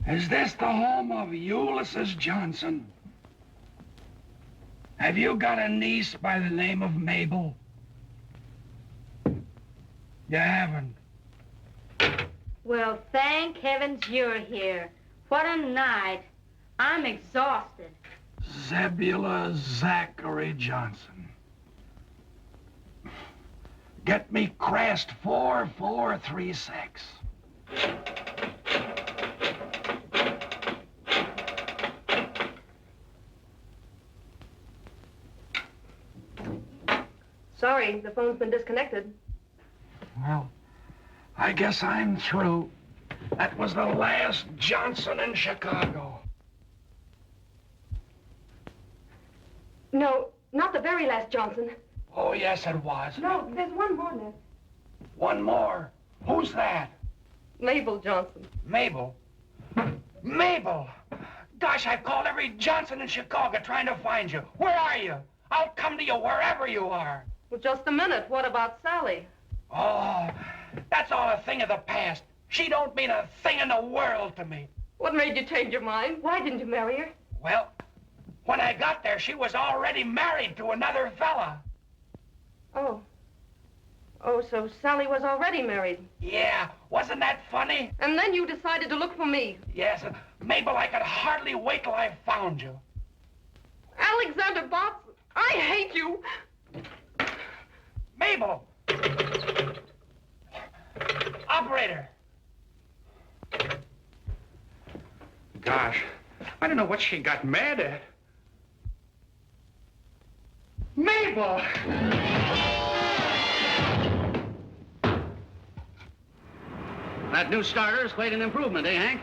Is this the home of Ulysses Johnson? Have you got a niece by the name of Mabel? You haven't. Well, thank heavens you're here. What a night. I'm exhausted. Zebula Zachary Johnson. Get me Crest 4436. Sorry, the phone's been disconnected. Well, I guess I'm through. That was the last Johnson in Chicago. No, not the very last Johnson. Oh, yes, it was. No, there's one more left. One more. Who's that? Mabel Johnson. Mabel. Mabel! Gosh, I've called every Johnson in Chicago trying to find you. Where are you? I'll come to you wherever you are. Well, just a minute. What about Sally? Oh, that's all a thing of the past. She don't mean a thing in the world to me. What made you change your mind? Why didn't you marry her? Well, when I got there, she was already married to another fella. Oh. Oh, so Sally was already married. Yeah, wasn't that funny? And then you decided to look for me. Yes, Mabel, I could hardly wait till I found you. Alexander Botts, I hate you. Mabel! Operator! Gosh, I don't know what she got mad at. Mabel! That new starter's quite an improvement, eh, Hank?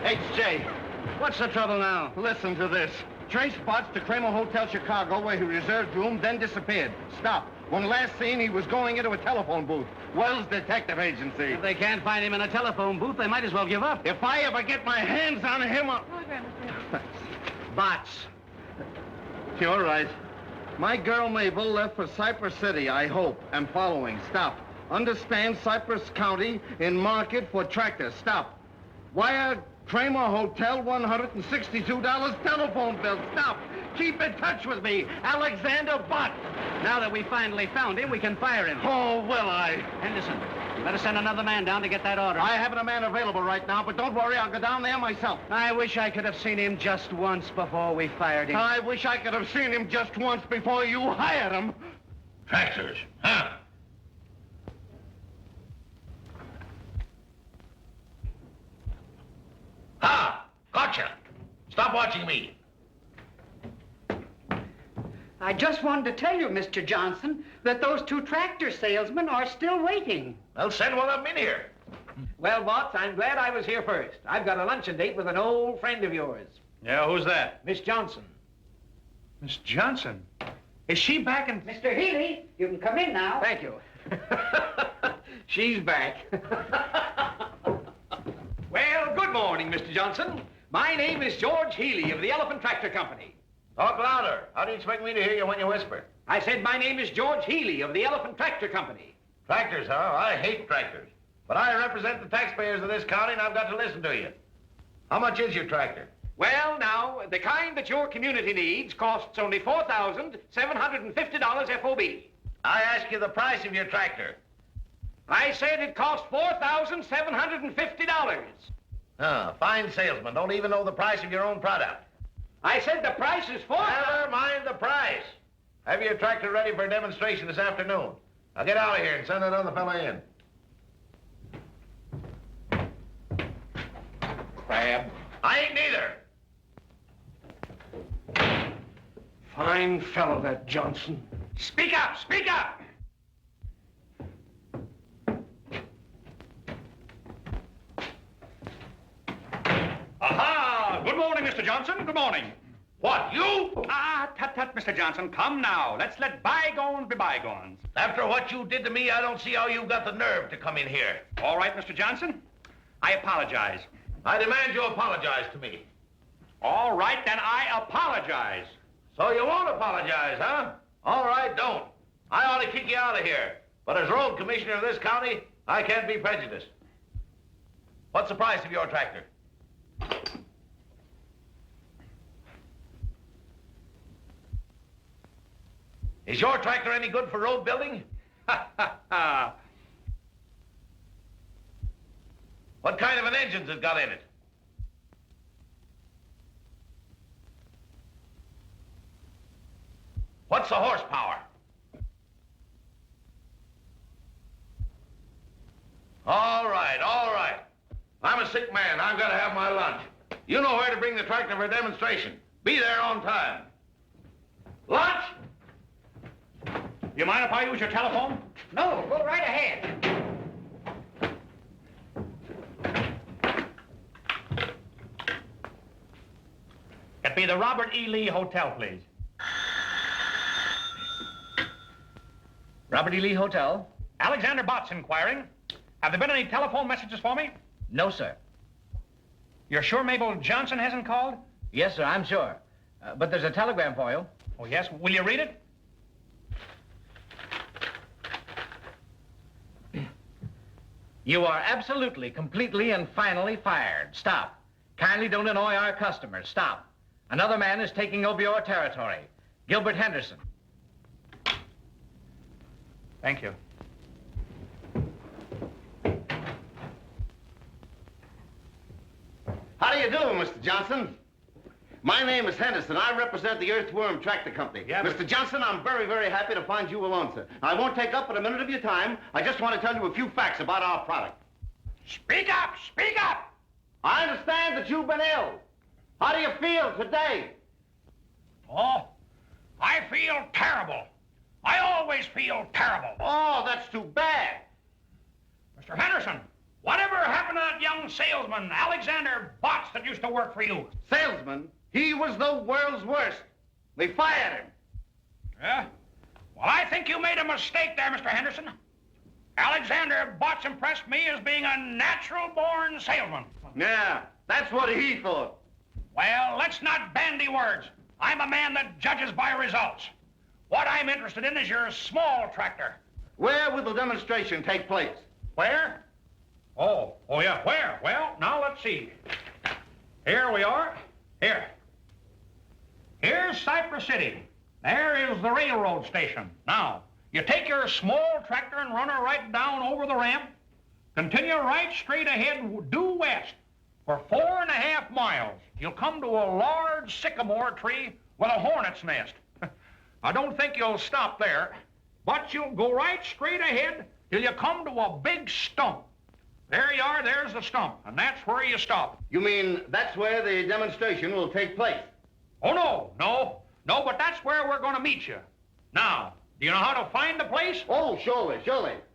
HJ, What's the trouble now? listen to this. Trace Botts to Kramer Hotel Chicago, where he reserved room, then disappeared. Stop. When last seen, he was going into a telephone booth. Wells Detective Agency. If they can't find him in a telephone booth, they might as well give up. If I ever get my hands on him, I'll... Bots. You're right. My girl Mabel left for Cypress City, I hope. I'm following. Stop. Understand Cypress County in market for tractors. Stop. Wire Kramer Hotel, $162 telephone bill. Stop. Keep in touch with me. Alexander Bott. Now that we finally found him, we can fire him. Oh, will I? Henderson, you better send another man down to get that order. I haven't a man available right now, but don't worry, I'll go down there myself. I wish I could have seen him just once before we fired him. I wish I could have seen him just once before you hired him. Tractors, huh? Ha! Gotcha! Stop watching me. I just wanted to tell you, Mr. Johnson, that those two tractor salesmen are still waiting. Well, send one of them in here. Well, Watts, I'm glad I was here first. I've got a luncheon date with an old friend of yours, Yeah, who's that? Miss Johnson. Miss Johnson. Is she back in... Mr. Healy, you can come in now. Thank you. She's back. Well, good morning, Mr. Johnson. My name is George Healy of the Elephant Tractor Company. Talk louder. How do you expect me to hear you when you whisper? I said my name is George Healy of the Elephant Tractor Company. Tractors, huh? I hate tractors. But I represent the taxpayers of this county, and I've got to listen to you. How much is your tractor? Well, now, the kind that your community needs costs only $4,750 FOB. I ask you the price of your tractor. I said it cost $4,750. Fine salesman. Don't even know the price of your own product. I said the price is Never mind the price. Have your tractor ready for a demonstration this afternoon. Now get out of here and send another fella in. Crab. I ain't neither. Fine fellow, that Johnson. Speak up! Speak up! Aha! Good morning, Mr. Johnson. Good morning. What, you? Tut, Mr. Johnson. Come now. Let's let bygones be bygones. After what you did to me, I don't see how you've got the nerve to come in here. All right, Mr. Johnson. I apologize. I demand you apologize to me. All right, then I apologize. So you won't apologize, huh? All right, don't. I ought to kick you out of here. But as road commissioner of this county, I can't be prejudiced. What's the price of your tractor? Is your tractor any good for road building? What kind of an engine's it got in it? What's the horsepower? All right, all right. I'm a sick man. I've got to have my lunch. You know where to bring the tractor for a demonstration. Be there on time. Lunch? You mind if I use your telephone? No, go right ahead. It be the Robert E. Lee Hotel, please. Robert E. Lee Hotel? Alexander Bott's inquiring. Have there been any telephone messages for me? No, sir. You're sure Mabel Johnson hasn't called? Yes, sir, I'm sure. But there's a telegram for you. Oh, yes? Will you read it? You are absolutely, completely, and finally fired. Stop. Kindly don't annoy our customers. Stop. Another man is taking over your territory. Gilbert Henderson. Thank you. How do you do, Mr. Johnson? My name is Henderson. I represent the Earthworm Tractor Company. Yeah, Mr. Johnson, I'm very, very happy to find you alone, sir. I won't take up but a minute of your time. I just want to tell you a few facts about our product. Speak up! Speak up! I understand that you've been ill. How do you feel today? Oh, I feel terrible. I always feel terrible. Oh, that's too bad. Mr. Henderson, whatever happened to that young salesman, Alexander Botts, that used to work for you? Salesman? He was the world's worst. They fired him. Yeah? Well, I think you made a mistake there, Mr. Henderson. Alexander Botts impressed me as being a natural-born salesman. Yeah, that's what he thought. Well, let's not bandy words. I'm a man that judges by results. What I'm interested in is your small tractor. Where will the demonstration take place? Where? Oh, yeah, where? Well, now let's see. Here we are. Here. Here's Cypress City. There is the railroad station. Now, you take your small tractor and run her right down over the ramp. Continue right straight ahead, due west, for 4.5 miles. You'll come to a large sycamore tree with a hornet's nest. I don't think you'll stop there, but you'll go right straight ahead till you come to a big stump. There you are, there's the stump, and that's where you stop. You mean that's where the demonstration will take place? Oh, no, but that's where we're going to meet you. Now, do you know how to find the place? Oh, surely.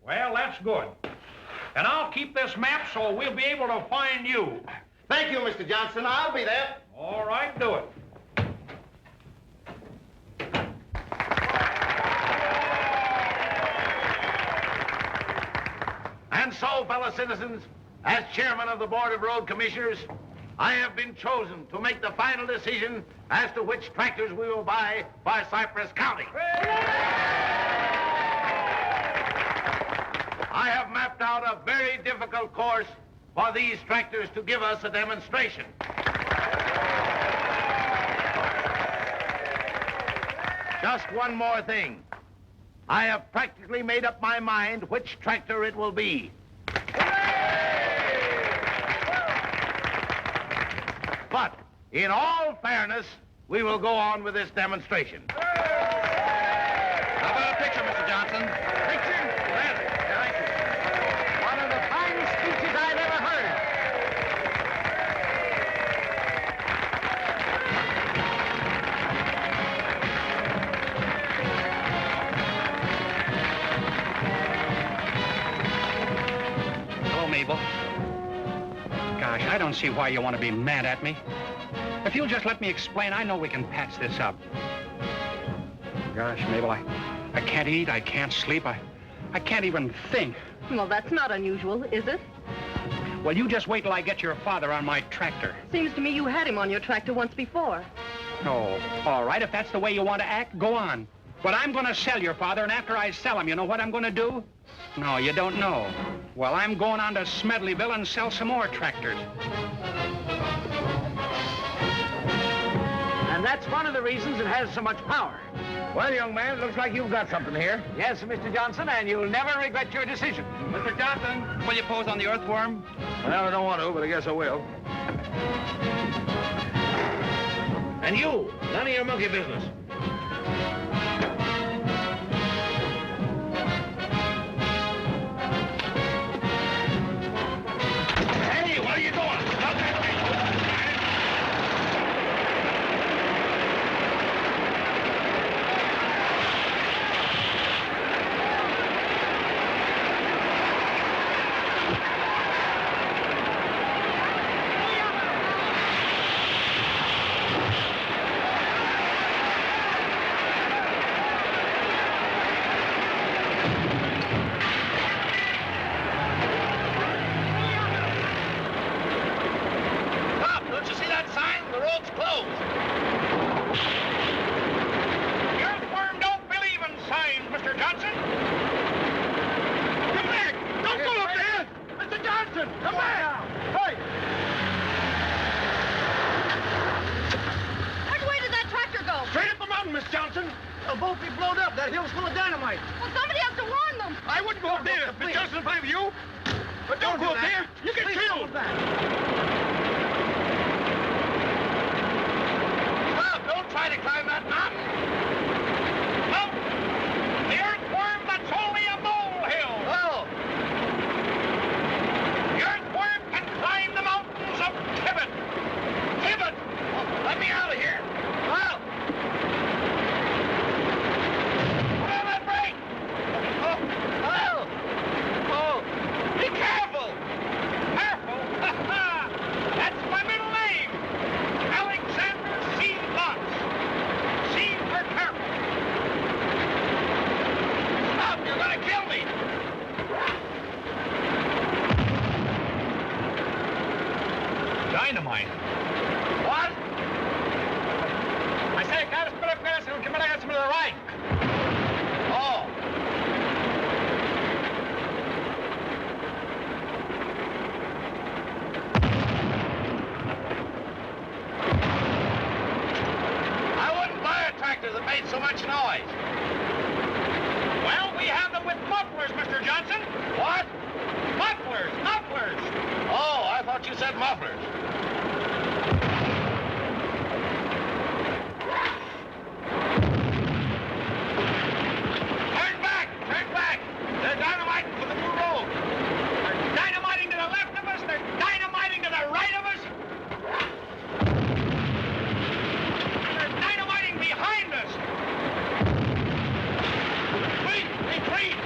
Well, that's good. And I'll keep this map so we'll be able to find you. Thank you, Mr. Johnson. I'll be there. All right, do it. And so, fellow citizens, as chairman of the Board of Road Commissioners, I have been chosen to make the final decision as to which tractors we will buy for Cypress County. I have mapped out a very difficult course for these tractors to give us a demonstration. Just one more thing. I have practically made up my mind which tractor it will be. But, in all fairness, we will go on with this demonstration. How about a picture, Mr. Johnson? Picture? Gladly. Thank you. One of the finest speeches I've ever heard. Hello, Mabel. Gosh, I don't see why you want to be mad at me. If you'll just let me explain, I know we can patch this up. Gosh, Mabel, I can't eat, I can't sleep, I can't even think. Well, that's not unusual, is it? Well, you just wait till I get your father on my tractor. Seems to me you had him on your tractor once before. Oh, all right, if that's the way you want to act, go on. But I'm going to sell your father, and after I sell him, you know what I'm going to do? No, you don't know. Well, I'm going on to Smedleyville and sell some more tractors. And that's one of the reasons it has so much power. Well, young man, it looks like you've got something here. Yes, Mr. Johnson, and you'll never regret your decision. Mr. Johnson, will you pose on the earthworm? Well, I don't want to, but I guess I will. And you, none of your monkey business. Hey, what are you doing? Stop that thing. road's closed. The Earthworm don't believe in signs, Mr. Johnson. Come back! Don't go up there! Mr. Johnson, come back! Hey! Which way did that tractor go? Straight up the mountain, Miss Johnson. They'll both be blown up. That hill's full of dynamite. Well, somebody has to warn them. I wouldn't go up there, Miss Johnson, if I were you. But don't go up there. You get killed. Stop! Don't try to climb that mountain. No, the Earthworm, that's only a molehill. Oh! The Earthworm can climb the mountains of Kibbee. Kibbee! Let me out of here. Well, Put on that brake! oh, be careful. Careful! That's my middle name. Alexander C. Lutz. C for careful. Stop, you're gonna kill me. Dynamite. What? I say, guys, put up gas and come on, to the right. Oh. I wouldn't buy a tractor that made so much noise. Well, we have them with mufflers, Mr. Johnson. What? Mufflers, mufflers. Oh, I thought you said mufflers. Turn back, turn back. They're dynamiting for the new road. They're dynamiting to the left of us. They're dynamiting to the right of us. They're dynamiting behind us. Retreat, retreat.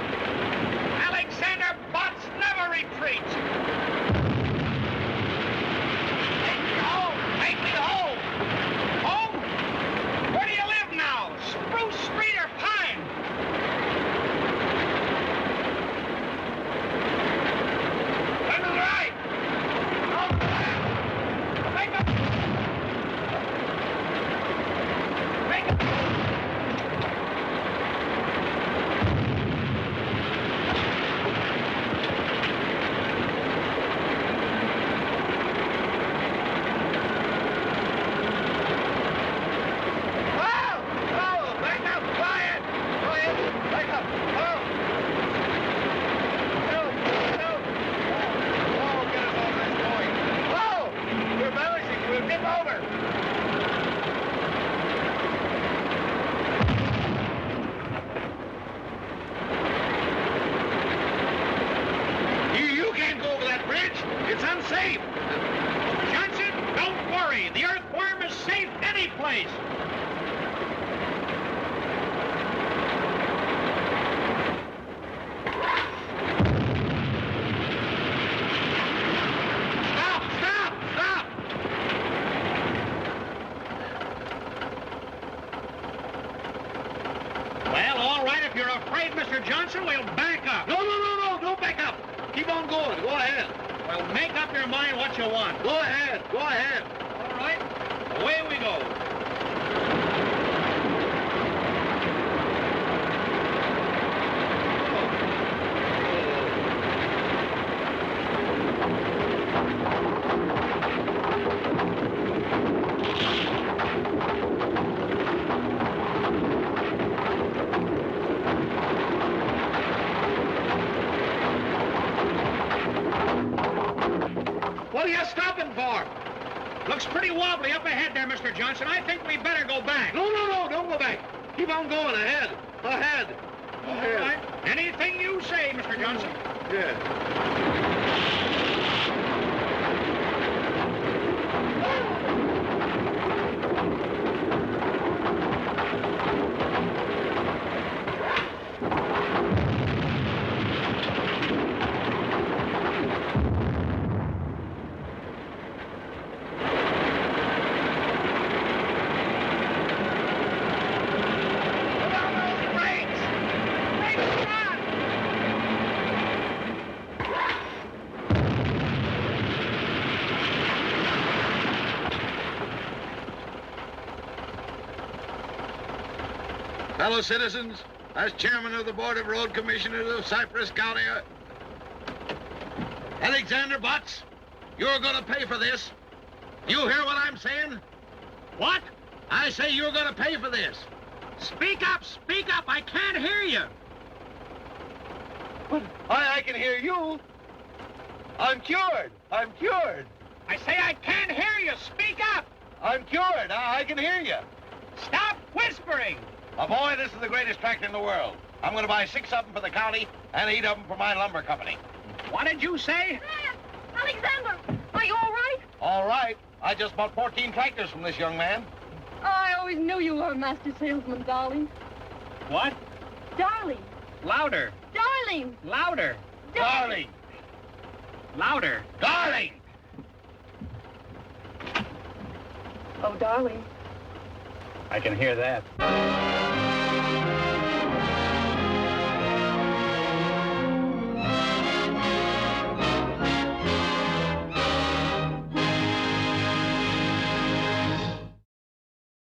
Alexander Botts never retreats. Take me home, take me home. Home? Where do you live now? Spruce Street or Pine? Turn to the right. Go to the left. Make a... Make a... Oh, back up, quiet. Go ahead, back up. Oh. No. Oh, get us over this point. Oh, we're balancing. We'll tip over. You can't go over that bridge. It's unsafe. Johnson, don't worry. The Earthworm is safe any place. Stop! Stop! Stop! Well, all right, if you're afraid, Mr. Johnson, we'll back up. No, don't back up. Keep on going. Go ahead. Well, make up your mind what you want. Go ahead. Go ahead. All right, away we go. What are you stopping for? Looks pretty wobbly up ahead there, Mr. Johnson. I think we better go back. No, don't go back. Keep on going. Ahead. Ahead. All right. Anything you say, Mr. Johnson. Yeah. Fellow citizens, as chairman of the Board of Road Commissioners of Cypress County, Alexander Butts, you're going to pay for this. You hear what I'm saying? What? I say you're going to pay for this. Speak up, I can't hear you. But I can hear you. I'm cured. I'm cured. I say I can't hear you, speak up. I'm cured. I can hear you. Stop whispering. Oh, boy, this is the greatest tractor in the world. I'm going to buy 6 of them for the county and 8 of them for my lumber company. What did you say? Alexander, are you all right? All right. I just bought 14 tractors from this young man. Oh, I always knew you were a master salesman, darling. What? Darling. Louder. Darling. Louder. Darling. Louder. Darling. Oh, darling. I can hear that.